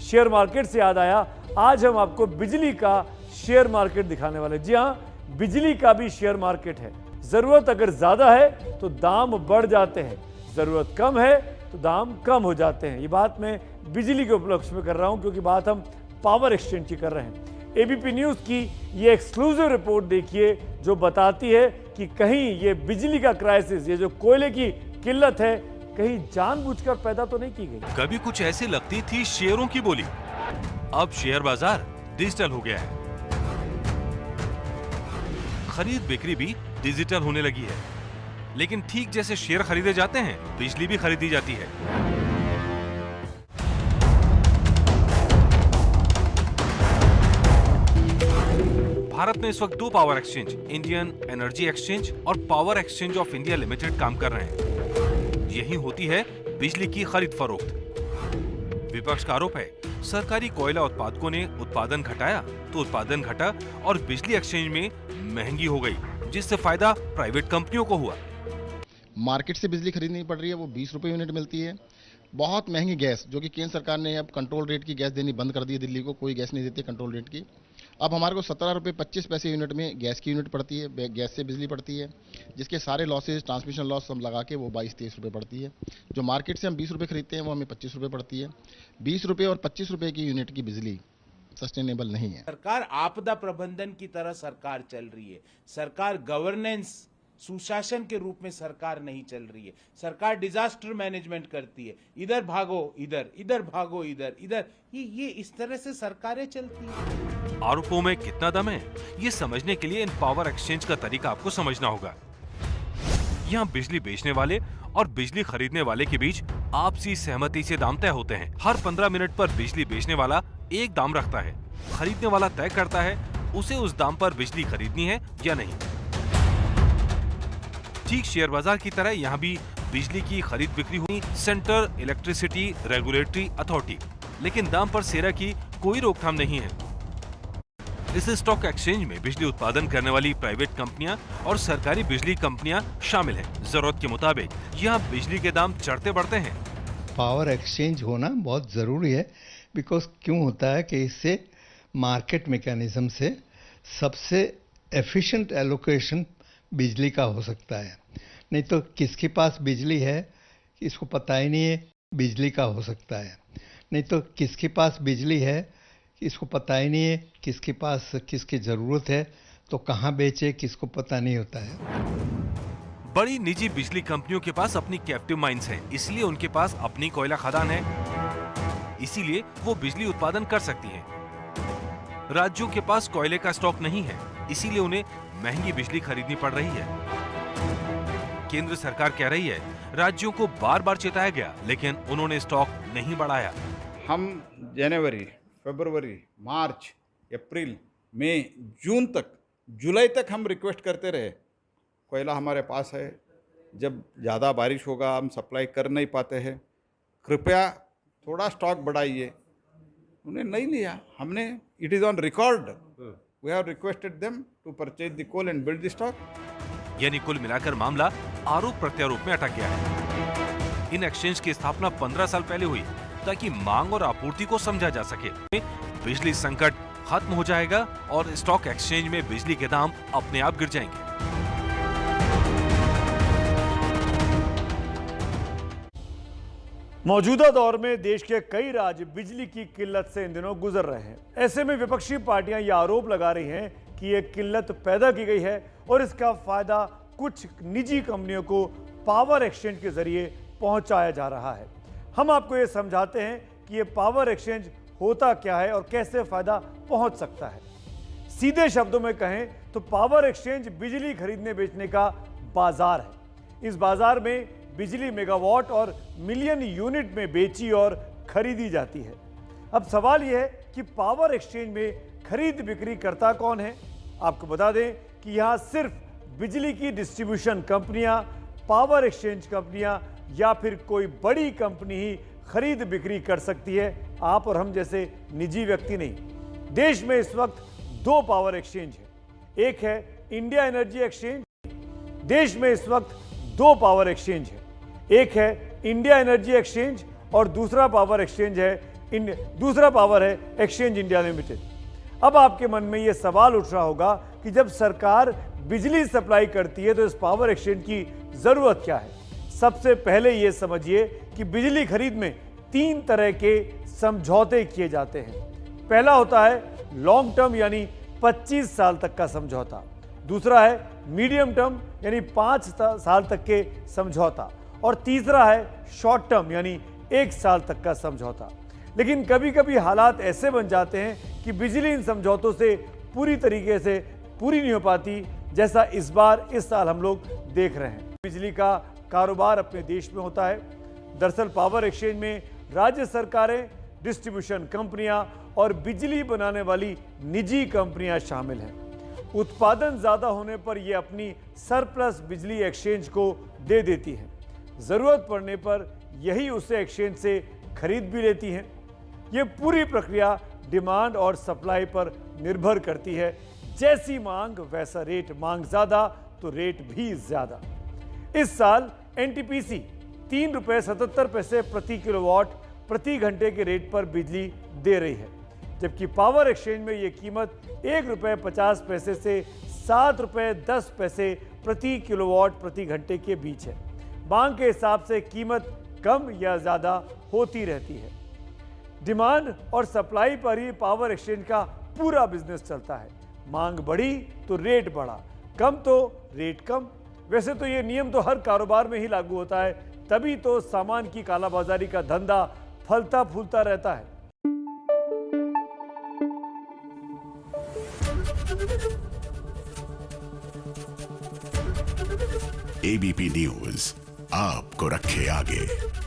Share market से याद आया, आज हम आपको बिजली का शेयर मार्केट दिखाने वाले। जी हाँ, बिजली का भी शेयर मार्केट है। जरूरत अगर ज्यादा है तो दाम बढ़ जाते हैं, जरूरत कम है तो दाम कम हो जाते हैं। ये बात मैं बिजली के उपलक्ष्य में कर रहा हूं, क्योंकि बात हम पावर एक्सचेंज की कर रहे हैं। एबीपी न्यूज की ये एक्सक्लूसिव रिपोर्ट देखिए, जो बताती है कि कहीं ये बिजली का क्राइसिस, ये जो कोयले की किल्लत है, कहीं जानबूझकर पैदा तो नहीं की गई। कभी कुछ ऐसी लगती थी शेयरों की बोली, अब शेयर बाजार डिजिटल हो गया है। खरीद बिक्री भी डिजिटल होने लगी है, लेकिन ठीक जैसे शेयर खरीदे जाते हैं, बिजली भी खरीदी जाती है। भारत में इस वक्त 2 power exchange, Indian energy exchange और power exchange of India limited काम कर रहे हैं। यही होती है बिजली की खरीद फरोख्त। विपक्ष का आरोप है, सरकारी कोयला उत्पादकों ने उत्पादन घटाया तो उत्पादन घटा और बिजली एक्सचेंज में महंगी हो गई, जिससे फायदा प्राइवेट कंपनियों को हुआ। मार्केट से बिजली खरीदनी पड़ रही है, वो 20 रुपए यूनिट मिलती है। बहुत महंगी गैस, जो कि केंद्र सरकार ने अब कंट्रोल रेट की गैस देनी बंद कर दी है। दिल्ली को कोई गैस नहीं देती कंट्रोल रेट की। अब हमारे को 17 रुपये 25 पैसे यूनिट में गैस की यूनिट पड़ती है, गैस से बिजली पड़ती है, जिसके सारे लॉसेज, ट्रांसमिशन लॉस हम लगा के वो 22-23 रुपये पड़ती है। जो मार्केट से हम 20 रुपये खरीदते हैं, वो हमें 25 रुपये पड़ती है। 20 रुपये और 25 रुपये की यूनिट की बिजली सस्टेनेबल नहीं है। सरकार आपदा प्रबंधन की तरह सरकार चल रही है। सरकार गवर्नेंस, सुशासन के रूप में सरकार नहीं चल रही है। सरकार डिजास्टर मैनेजमेंट करती है, इधर भागो इधर, इधर भागो इधर, इधर। ये इस तरह से सरकारें चलती हैं। आरोपों में कितना दम है, ये समझने के लिए इन पावर एक्सचेंज का तरीका आपको समझना होगा। यहाँ बिजली बेचने वाले और बिजली खरीदने वाले के बीच आपसी सहमति से दाम तय होते हैं। हर 15 मिनट पर बिजली बेचने वाला एक दाम रखता है, खरीदने वाला तय करता है उसे उस दाम पर बिजली खरीदनी है या नहीं। ठीक शेयर बाजार की तरह यहाँ भी बिजली की खरीद बिक्री हुई सेंट्रल इलेक्ट्रिसिटी रेगुलेटरी अथॉरिटी, लेकिन दाम पर सेरा की कोई रोकथाम नहीं है। इस स्टॉक एक्सचेंज में बिजली उत्पादन करने वाली प्राइवेट कंपनियां और सरकारी बिजली कंपनियां शामिल हैं। जरूरत के मुताबिक यहाँ बिजली के दाम चढ़ते बढ़ते हैं। पावर एक्सचेंज होना बहुत ज़रूरी है, बिकॉज क्यों होता है कि इससे मार्केट मैकेनिज्म से सबसे एफिशिएंट एलोकेशन बिजली का हो सकता है। नहीं तो किसके पास बिजली है इसको पता ही नहीं है बिजली का हो सकता है। नहीं तो किसके पास बिजली है इसको पता ही नहीं है किसके पास किसकी ज़रूरत है, तो कहाँ बेचे किसको पता नहीं होता है। बड़ी निजी बिजली कंपनियों के पास अपनी कैप्टिव माइंस हैं, इसलिए उनके पास अपनी कोयला खदान है, इसीलिए वो बिजली उत्पादन कर सकती हैं। राज्यों के पास कोयले का स्टॉक नहीं है, इसीलिए उन्हें महंगी बिजली खरीदनी पड़ रही है। केंद्र सरकार कह रही है राज्यों को बार बार चेताया गया, लेकिन उन्होंने स्टॉक नहीं बढ़ाया। हम जनवरी, फरवरी, मार्च, अप्रैल, मई, जून तक, जुलाई तक हम रिक्वेस्ट करते रहे, कोयला हमारे पास है, जब ज़्यादा बारिश होगा हम सप्लाई कर नहीं पाते हैं, कृपया थोड़ा स्टॉक बढ़ाइए। उन्हें नहीं लिया। हमने, it is on record, we have requested them to purchase the coal and build the stock. यानी कुल मिलाकर मामला आरोप प्रत्यारोप में अटक गया है। इन एक्सचेंज की स्थापना 15 साल पहले हुई ताकि मांग और आपूर्ति को समझा जा सके। बिजली संकट खत्म हो जाएगा और स्टॉक एक्सचेंज में बिजली के दाम अपने आप गिर जाएंगे। मौजूदा दौर में देश के कई राज्य बिजली की किल्लत से इन दिनों गुजर रहे हैं। ऐसे में विपक्षी पार्टियां ये आरोप लगा रही हैं कि ये किल्लत पैदा की गई है और इसका फायदा कुछ निजी कंपनियों को पावर एक्सचेंज के जरिए पहुंचाया जा रहा है। हम आपको ये समझाते हैं कि ये पावर एक्सचेंज होता क्या है और कैसे फायदा पहुंच सकता है। सीधे शब्दों में कहें तो पावर एक्सचेंज बिजली खरीदने बेचने का बाजार है। इस बाजार में बिजली मेगावाट और मिलियन यूनिट में बेची और खरीदी जाती है। अब सवाल यह है कि पावर एक्सचेंज में खरीद बिक्री करता कौन है। आपको बता दें कि यहां सिर्फ बिजली की डिस्ट्रीब्यूशन कंपनियां, पावर एक्सचेंज कंपनियां या फिर कोई बड़ी कंपनी ही खरीद बिक्री कर सकती है, आप और हम जैसे निजी व्यक्ति नहीं। देश में इस वक्त 2 पावर एक्सचेंज है। एक है इंडिया एनर्जी एक्सचेंज। देश में इस वक्त 2 पावर एक्सचेंज है। एक है इंडिया एनर्जी एक्सचेंज और दूसरा पावर एक्सचेंज है दूसरा पावर है एक्सचेंज इंडिया लिमिटेड। अब आपके मन में यह सवाल उठ रहा होगा कि जब सरकार बिजली सप्लाई करती है तो इस पावर एक्सचेंज की जरूरत क्या है। सबसे पहले यह समझिए कि बिजली खरीद में 3 तरह के समझौते किए जाते हैं। पहला होता है लॉन्ग टर्म यानी 25 साल तक का समझौता, दूसरा है मीडियम टर्म यानी 5 साल तक के समझौता, और तीसरा है शॉर्ट टर्म यानी 1 साल तक का समझौता। लेकिन कभी कभी हालात ऐसे बन जाते हैं कि बिजली इन समझौतों से पूरी तरीके से पूरी नहीं हो पाती, जैसा इस साल हम लोग देख रहे हैं। बिजली का कारोबार अपने देश में होता है। दरअसल पावर एक्सचेंज में राज्य सरकारें, डिस्ट्रीब्यूशन कंपनियां और बिजली बनाने वाली निजी कंपनियां शामिल हैं। उत्पादन ज्यादा होने पर यह अपनी सरप्लस बिजली एक्सचेंज को दे देती है। जरूरत पड़ने पर यही उसे एक्सचेंज से खरीद भी लेती हैं। यह पूरी प्रक्रिया डिमांड और सप्लाई पर निर्भर करती है। जैसी मांग वैसा रेट, मांग ज्यादा तो रेट भी ज्यादा। इस साल एनटीपीसी 3 रुपये 77 पैसे प्रति किलोवाट प्रति घंटे के रेट पर बिजली दे रही है, जबकि पावर एक्सचेंज में यह कीमत 1 रुपये 50 पैसे से 7 रुपये 10 पैसे प्रति किलोवाट प्रति घंटे के बीच है। मांग के हिसाब से कीमत कम या ज्यादा होती रहती है। डिमांड और सप्लाई पर ही पावर एक्सचेंज का पूरा बिजनेस चलता है। मांग बढ़ी तो रेट बढ़ा, कम तो रेट कम। वैसे तो ये नियम तो हर कारोबार में ही लागू होता है, तभी तो सामान की कालाबाजारी का धंधा फलता फूलता रहता है। एबीपी न्यूज आपको रखे आगे।